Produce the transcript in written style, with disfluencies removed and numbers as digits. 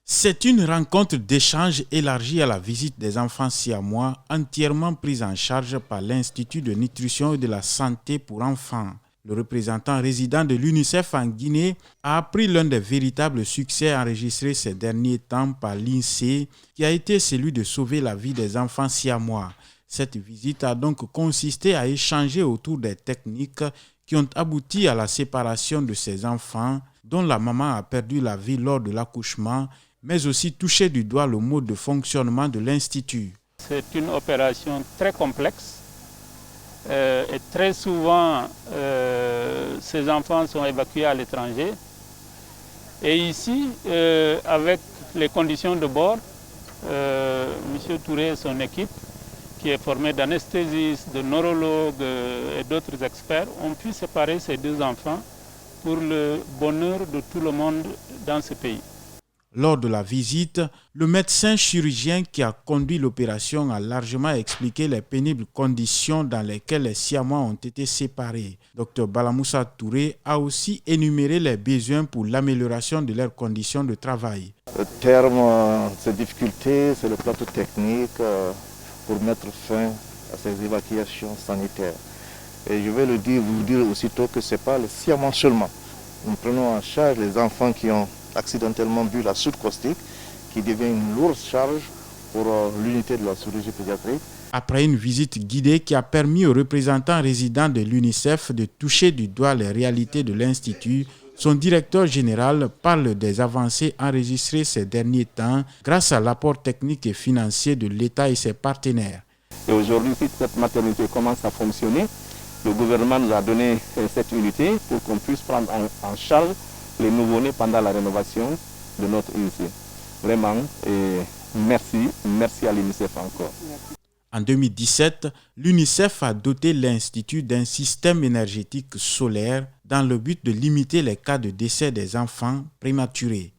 C'est une rencontre d'échange élargie à la visite des enfants siamois entièrement prise en charge par l'Institut de nutrition et de la santé pour enfants. Le représentant résident de l'UNICEF en Guinée a appris l'un des véritables succès enregistrés ces derniers temps par l'INSEE, qui a été celui de sauver la vie des enfants siamois. Cette visite a donc consisté à échanger autour des techniques qui ont abouti à la séparation de ces enfants dont la maman a perdu la vie lors de l'accouchement, mais aussi toucher du doigt le mode de fonctionnement de l'Institut. C'est une opération très complexe et très souvent ces enfants sont évacués à l'étranger. Et ici, avec les conditions de bord, M. Touré et son équipe, qui est formée d'anesthésistes, de neurologues et d'autres experts, ont pu séparer ces deux enfants pour le bonheur de tout le monde dans ce pays. Lors de la visite, le médecin chirurgien qui a conduit l'opération a largement expliqué les pénibles conditions dans lesquelles les Siamois ont été séparés. Dr Balamoussa Touré a aussi énuméré les besoins pour l'amélioration de leurs conditions de travail. Le terme, ces difficultés, c'est le plateau technique pour mettre fin à ces évacuations sanitaires. Et je vais vous dire aussitôt que ce n'est pas les Siamois seulement. Nous prenons en charge les enfants qui ont accidentellement bu la soude caustique, qui devient une lourde charge pour l'unité de la chirurgie pédiatrique. Après une visite guidée qui a permis aux représentants résidents de l'UNICEF de toucher du doigt les réalités de l'Institut, son directeur général parle des avancées enregistrées ces derniers temps grâce à l'apport technique et financier de l'État et ses partenaires. Et aujourd'hui, si cette maternité commence à fonctionner, le gouvernement nous a donné cette unité pour qu'on puisse prendre en charge les nouveau-nés pendant la rénovation de notre unité. Vraiment, merci à l'UNICEF encore. En 2017, l'UNICEF a doté l'Institut d'un système énergétique solaire dans le but de limiter les cas de décès des enfants prématurés.